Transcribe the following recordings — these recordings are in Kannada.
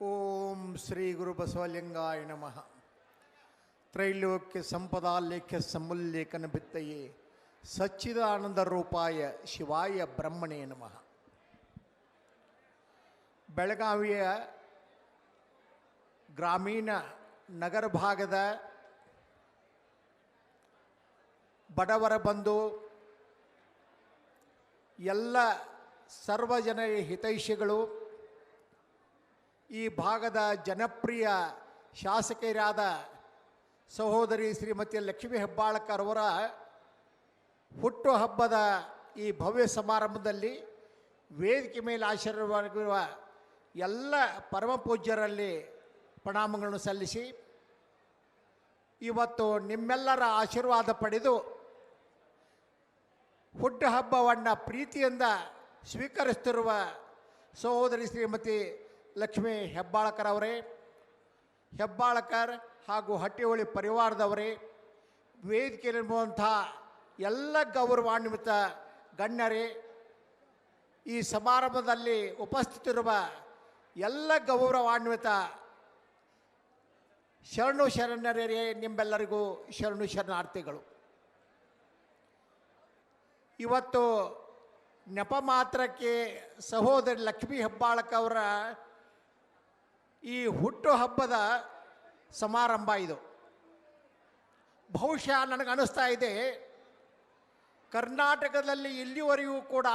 ಓಂ ಶ್ರೀ ಗುರು ಬಸವಲಿಂಗಾಯ ನಮಃ. ತ್ರೈಲೋಕ್ಯ ಸಂಪದಾಲೇಖ್ಯ ಸಮುಲ್ಲೇಖನ ಬಿತ್ತಯೇ ಸಚ್ಚಿದಾನಂದ ರೂಪಾಯ ಶಿವಾಯ ಬ್ರಹ್ಮಣೇ ನಮಃ. ಬೆಳಗಾವಿಯ ಗ್ರಾಮೀಣ ನಗರ ಭಾಗದ ಬಡವರ ಬಂಧು ಎಲ್ಲ ಸರ್ವಜನ ಹಿತೈಷಿಗಳು, ಈ ಭಾಗದ ಜನಪ್ರಿಯ ಶಾಸಕರಾದ ಸಹೋದರಿ ಶ್ರೀಮತಿ ಲಕ್ಷ್ಮೀ ಹೆಬ್ಬಾಳ್ಕರ್ ಅವರ ಹುಟ್ಟುಹಬ್ಬದ ಈ ಭವ್ಯ ಸಮಾರಂಭದಲ್ಲಿ ವೇದಿಕೆ ಮೇಲೆ ಆಶೀರ್ವಾದವಾಗಿರುವ ಎಲ್ಲ ಪರಮ ಪೂಜ್ಯರಲ್ಲಿ ಪ್ರಣಾಮಗಳನ್ನು ಸಲ್ಲಿಸಿ, ಇವತ್ತು ನಿಮ್ಮೆಲ್ಲರ ಆಶೀರ್ವಾದ ಪಡೆದು ಹುಟ್ಟುಹಬ್ಬವನ್ನು ಪ್ರೀತಿಯಿಂದ ಸ್ವೀಕರಿಸುತ್ತಿರುವ ಸಹೋದರಿ ಶ್ರೀಮತಿ ಲಕ್ಷ್ಮೀ ಹೆಬ್ಬಾಳ್ಕರ್ ಅವರೇ, ಹೆಬ್ಬಾಳ್ಕರ್ ಹಾಗೂ ಹಟ್ಟಿಹೊಳಿ ಪರಿವಾರದವರೇ, ವೇದಿಕೆಯಲ್ಲಿರುವಂಥ ಎಲ್ಲ ಗೌರವಾನ್ವಿತ ಗಣ್ಯರೇ, ಈ ಸಮಾರಂಭದಲ್ಲಿ ಉಪಸ್ಥಿತಿರುವ ಎಲ್ಲ ಗೌರವಾನ್ವಿತ ಶರಣು ಶರಣರೇ, ನಿಮ್ಮೆಲ್ಲರಿಗೂ ಶರಣು ಶರಣಾರ್ಥಿಗಳು. ಇವತ್ತು ನೆಪ ಮಾತ್ರಕ್ಕೆ ಸಹೋದರಿ ಲಕ್ಷ್ಮೀ ಹೆಬ್ಬಾಳ್ಕರ್ ಅವರ ಈ ಹುಟ್ಟುಹಬ್ಬದ ಸಮಾರಂಭ ಇದು. ಬಹುಶಃ ನನಗನ್ನಿಸ್ತಾ ಇದೆ, ಕರ್ನಾಟಕದಲ್ಲಿ ಇಲ್ಲಿವರೆಗೂ ಕೂಡ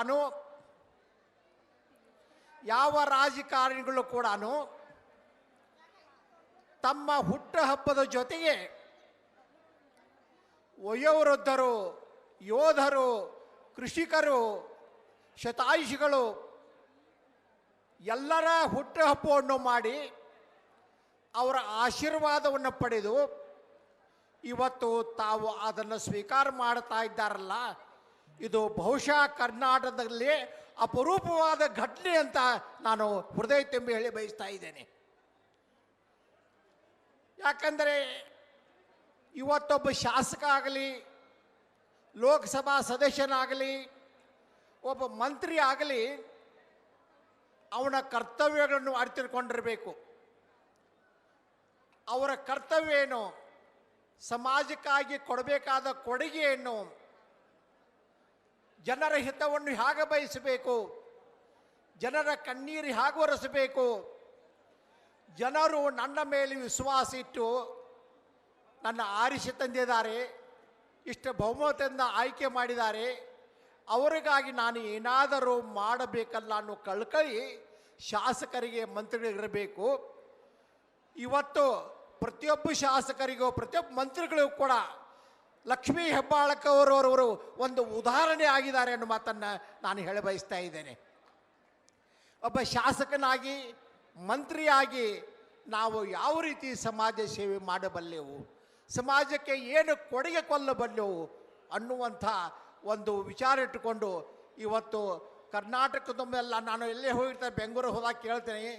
ಯಾವ ರಾಜಕಾರಣಿಗಳು ಕೂಡ ತಮ್ಮ ಹುಟ್ಟುಹಬ್ಬದ ಜೊತೆಗೆ ವಯೋವೃದ್ಧರು, ಯೋಧರು, ಕೃಷಿಕರು, ಶತಾಯುಷಿಗಳು ಎಲ್ಲರ ಹುಟ್ಟುಹಬ್ಬವನ್ನು ಮಾಡಿ ಅವರ ಆಶೀರ್ವಾದವನ್ನು ಪಡೆದು ಇವತ್ತು ತಾವು ಅದನ್ನು ಸ್ವೀಕಾರ ಮಾಡ್ತಾ ಇದ್ದಾರಲ್ಲ, ಇದು ಬಹುಶಃ ಕರ್ನಾಟಕದಲ್ಲಿ ಅಪರೂಪವಾದ ಘಟನೆ ಅಂತ ನಾನು ಹೃದಯ ತುಂಬಿ ಹೇಳಿ ಬಯಸ್ತಾ ಇದ್ದೇನೆ. ಯಾಕಂದರೆ ಇವತ್ತೊಬ್ಬ ಶಾಸಕ ಆಗಲಿ, ಲೋಕಸಭಾ ಸದಸ್ಯನಾಗಲಿ, ಒಬ್ಬ ಮಂತ್ರಿ ಆಗಲಿ, ಅವನ ಕರ್ತವ್ಯಗಳನ್ನು ಅರಿತುಕೊಂಡಿರಬೇಕು. ಅವರ ಕರ್ತವ್ಯ ಏನು, ಸಮಾಜಕ್ಕಾಗಿ ಕೊಡಬೇಕಾದ ಕೊಡುಗೆ ಏನು, ಜನರ ಹಿತವನ್ನು ಹೇಗೆ ಬಯಸಬೇಕು, ಜನರ ಕಣ್ಣೀರು ಹೇಗೆ ಒರೆಸಬೇಕು, ಜನರು ನನ್ನ ಮೇಲೆ ವಿಶ್ವಾಸ ಇಟ್ಟು ನನ್ನ ಆರಿಸಿ ತಂದಿದ್ದಾರೆ, ಇಷ್ಟು ಬಹುಮತದಿಂದ ಆಯ್ಕೆ ಮಾಡಿದ್ದಾರೆ, ಅವರಿಗಾಗಿ ನಾನು ಏನಾದರೂ ಮಾಡಬೇಕಲ್ಲ ಅನ್ನೋ ಕಳ್ಕಳಿ ಶಾಸಕರಿಗೆ, ಮಂತ್ರಿಗಳಿರಬೇಕು. ಇವತ್ತು ಪ್ರತಿಯೊಬ್ಬ ಶಾಸಕರಿಗೂ ಪ್ರತಿಯೊಬ್ಬ ಮಂತ್ರಿಗಳಿಗೂ ಕೂಡ ಲಕ್ಷ್ಮೀ ಹೆಬ್ಬಾಳ್ಕರ್ ಅವರವರು ಒಂದು ಉದಾಹರಣೆ ಆಗಿದ್ದಾರೆ ಅನ್ನೋ ಮಾತನ್ನು ನಾನು ಹೇಳ ಬಯಸ್ತಾ ಇದ್ದೇನೆ. ಒಬ್ಬ ಶಾಸಕನಾಗಿ, ಮಂತ್ರಿಯಾಗಿ ನಾವು ಯಾವ ರೀತಿ ಸಮಾಜ ಸೇವೆ ಮಾಡಬಲ್ಲೆವು, ಸಮಾಜಕ್ಕೆ ಏನು ಕೊಡುಗೆ ಕೊಲ್ಲಬಲ್ಲೆವು ಅನ್ನುವಂಥ ಒಂದು ವಿಚಾರ ಇಟ್ಟುಕೊಂಡು ಇವತ್ತು ಕರ್ನಾಟಕದೊಮ್ಮೆಲ್ಲ ನಾನು ಎಲ್ಲೇ ಹೋಗಿರ್ತಾರೆ, ಬೆಂಗಳೂರು ಹೋದಾಗ ಕೇಳ್ತೇನೆ,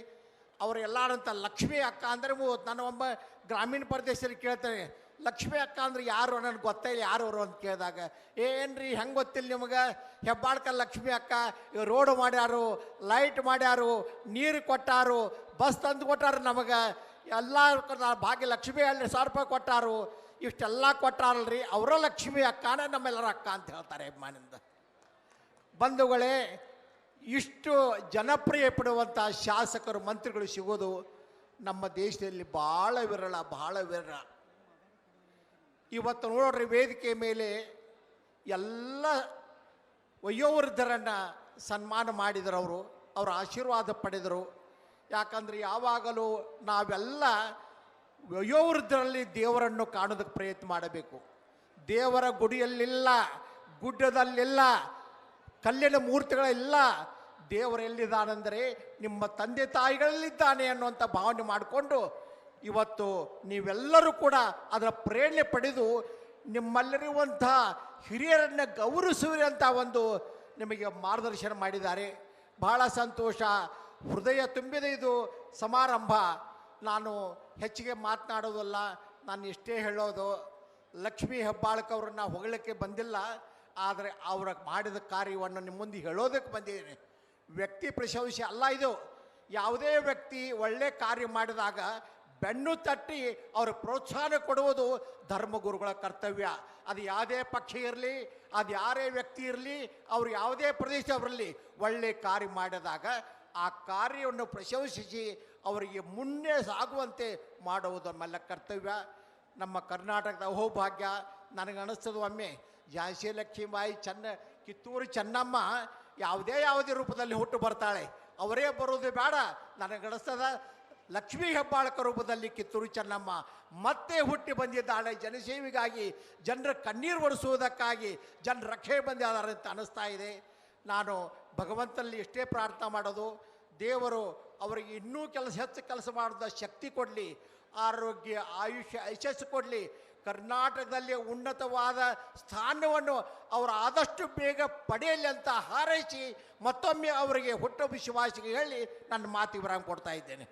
ಅವರೆಲ್ಲರಂತ ಲಕ್ಷ್ಮೀ ಅಕ್ಕ ಅಂದರೆ ನನ್ನ ಒಬ್ಬ ಗ್ರಾಮೀಣ ಪ್ರದೇಶದಲ್ಲಿ ಕೇಳ್ತೇನೆ, ಲಕ್ಷ್ಮೀ ಅಕ್ಕ ಅಂದ್ರೆ ಯಾರು ನನಗೆ ಗೊತ್ತಿಲ್ಲ, ಯಾರು ಅವರು ಅಂತ ಕೇಳಿದಾಗ, ಏನ್ರಿ ಹೆಂಗೆ ಗೊತ್ತಿಲ್ಲ ನಿಮಗೆ, ಹೆಬ್ಬಾಳ್ಕರ್ ಲಕ್ಷ್ಮೀ ಅಕ್ಕ ರೋಡ್ ಮಾಡ್ಯಾರು, ಲೈಟ್ ಮಾಡ್ಯಾರು, ನೀರು ಕೊಟ್ಟಾರು, ಬಸ್ ತಂದು ಕೊಟ್ಟಾರು, ನಮಗೆ ಎಲ್ಲ ಭಾಗ್ಯ ಲಕ್ಷ್ಮೀ 2,000 ರೂಪಾಯಿ ಕೊಟ್ಟಾರು, ಇಷ್ಟೆಲ್ಲ ಕೊಟ್ಟಾರಲ್ರಿ, ಅವರ ಲಕ್ಷ್ಮೀ ಅಕ್ಕನೇ ನಮ್ಮೆಲ್ಲರ ಅಕ್ಕ ಅಂತ ಹೇಳ್ತಾರೆ ಅಭಿಮಾನಿಂದ. ಬಂಧುಗಳೇ, ಇಷ್ಟು ಜನಪ್ರಿಯ ಪಡುವಂಥ ಶಾಸಕರು, ಮಂತ್ರಿಗಳು ಸಿಗೋದು ನಮ್ಮ ದೇಶದಲ್ಲಿ ಭಾಳ ವಿರಳ, ಭಾಳ ವಿರಳ. ಇವತ್ತು ನೋಡ್ರಿ, ವೇದಿಕೆ ಮೇಲೆ ಎಲ್ಲ ವಯೋವೃದ್ಧರನ್ನು ಸನ್ಮಾನ ಮಾಡಿದರು, ಅವರ ಆಶೀರ್ವಾದ ಪಡೆದರು. ಯಾಕಂದರೆ ಯಾವಾಗಲೂ ನಾವೆಲ್ಲ ವಯೋವೃದ್ಧರಲ್ಲಿ ದೇವರನ್ನು ಕಾಣೋದಕ್ಕೆ ಪ್ರಯತ್ನ ಮಾಡಬೇಕು. ದೇವರ ಗುಡಿಯಲ್ಲಿಲ್ಲ, ಗುಡ್ಡದಲ್ಲಿಲ್ಲ, ಕಲ್ಲಿನ ಮೂರ್ತಿಗಳಿಲ್ಲ, ದೇವರೆಲ್ಲಿದ್ದಾನೆಂದರೆ ನಿಮ್ಮ ತಂದೆ ತಾಯಿಗಳಲ್ಲಿದ್ದಾನೆ ಅನ್ನುವಂಥ ಭಾವನೆ ಮಾಡಿಕೊಂಡು ಇವತ್ತು ನೀವೆಲ್ಲರೂ ಕೂಡ ಅದರ ಪ್ರೇರಣೆ ಪಡೆದು ನಿಮ್ಮಲ್ಲಿರುವಂಥ ಹಿರಿಯರನ್ನು ಗೌರವಿಸುವಿರಿ ಅಂತ ಒಂದು ನಿಮಗೆ ಮಾರ್ಗದರ್ಶನ ಮಾಡಿದ್ದಾರೆ. ಬಹಳ ಸಂತೋಷ, ಹೃದಯ ತುಂಬಿದ ಇದು ಸಮಾರಂಭ. ನಾನು ಹೆಚ್ಚಿಗೆ ಮಾತನಾಡೋದಲ್ಲ, ನಾನು ಇಷ್ಟೇ ಹೇಳೋದು, ಲಕ್ಷ್ಮೀ ಹೆಬ್ಬಾಳ್ಕರ್ ಅವರನ್ನು ಹೊಗಳಕ್ಕೆ ಬಂದಿಲ್ಲ, ಆದರೆ ಅವರ ಮಾಡಿದ ಕಾರ್ಯವನ್ನು ನಿಮ್ಮ ಮುಂದೆ ಹೇಳೋದಕ್ಕೆ ಬಂದಿದ್ದೀನಿ. ವ್ಯಕ್ತಿ ಪ್ರಶಂಸೆ ಅಲ್ಲ ಇದು. ಯಾವುದೇ ವ್ಯಕ್ತಿ ಒಳ್ಳೆ ಕಾರ್ಯ ಮಾಡಿದಾಗ ಬೆನ್ನು ತಟ್ಟಿ ಅವ್ರ ಪ್ರೋತ್ಸಾಹ ಕೊಡುವುದು ಧರ್ಮಗುರುಗಳ ಕರ್ತವ್ಯ. ಅದು ಯಾವುದೇ ಪಕ್ಷ ಇರಲಿ, ಅದು ಯಾರೇ ವ್ಯಕ್ತಿ ಇರಲಿ, ಅವರು ಯಾವುದೇ ಪ್ರದೇಶ ಬರಲಿ, ಒಳ್ಳೆ ಕಾರ್ಯ ಮಾಡಿದಾಗ ಆ ಕಾರ್ಯವನ್ನು ಪ್ರಶಂಸಿಸಿ ಅವರಿಗೆ ಮುನ್ನೆ ಸಾಗುವಂತೆ ಮಾಡುವುದು ನಮ್ಮೆಲ್ಲ ಕರ್ತವ್ಯ. ನಮ್ಮ ಕರ್ನಾಟಕದ ಅಹೋಭಾಗ್ಯ. ನನಗನ್ನಿಸ್ತದೆ ಒಮ್ಮೆ ಝಾನ್ಸಿ ಲಕ್ಷ್ಮೀಬಾಯಿ, ಕಿತ್ತೂರು ಚೆನ್ನಮ್ಮ ಯಾವುದೇ ರೂಪದಲ್ಲಿ ಹುಟ್ಟು ಬರ್ತಾಳೆ, ಅವರೇ ಬರೋದು ಬೇಡ. ನನಗನ್ನಿಸ್ತದ ಲಕ್ಷ್ಮೀ ಹೆಬ್ಬಾಳಕ ರೂಪದಲ್ಲಿ ಕಿತ್ತೂರು ಚೆನ್ನಮ್ಮ ಮತ್ತೆ ಹುಟ್ಟಿ ಬಂದಿದ್ದಾಳೆ. ಜನಸೇವೆಗಾಗಿ, ಜನರ ಕಣ್ಣೀರು ಒರೆಸುವುದಕ್ಕಾಗಿ, ಜನರ ರಕ್ಷಣೆ ಬಂದಿದ್ದಾರೆ ಅಂತ ಅನ್ನಿಸ್ತಾ ಇದೆ. ನಾನು ಭಗವಂತನಲ್ಲಿ ಎಷ್ಟೇ ಪ್ರಾರ್ಥನೆ ಮಾಡೋದು, ದೇವರು ಅವರಿಗೆ ಇನ್ನೂ ಹೆಚ್ಚು ಕೆಲಸ ಮಾಡೋದ ಶಕ್ತಿ ಕೊಡಲಿ, ಆರೋಗ್ಯ, ಆಯುಷ್ಯ, ಯಶಸ್ಸು ಕೊಡಲಿ. ಕರ್ನಾಟಕದಲ್ಲಿ ಉನ್ನತವಾದ ಸ್ಥಾನವನ್ನು ಅವರು ಆದಷ್ಟು ಬೇಗ ಪಡೆಯಲಿ ಅಂತ ಹಾರೈಸಿ ಮತ್ತೊಮ್ಮೆ ಅವರಿಗೆ ಹುಟ್ಟು ವಿಶ್ವಾಸಿಗೆ ಹೇಳಿ ನನ್ನ ಮಾತಿಗೆ ವಿರಾಮ ಕೊಡ್ತಾ ಇದ್ದೇನೆ.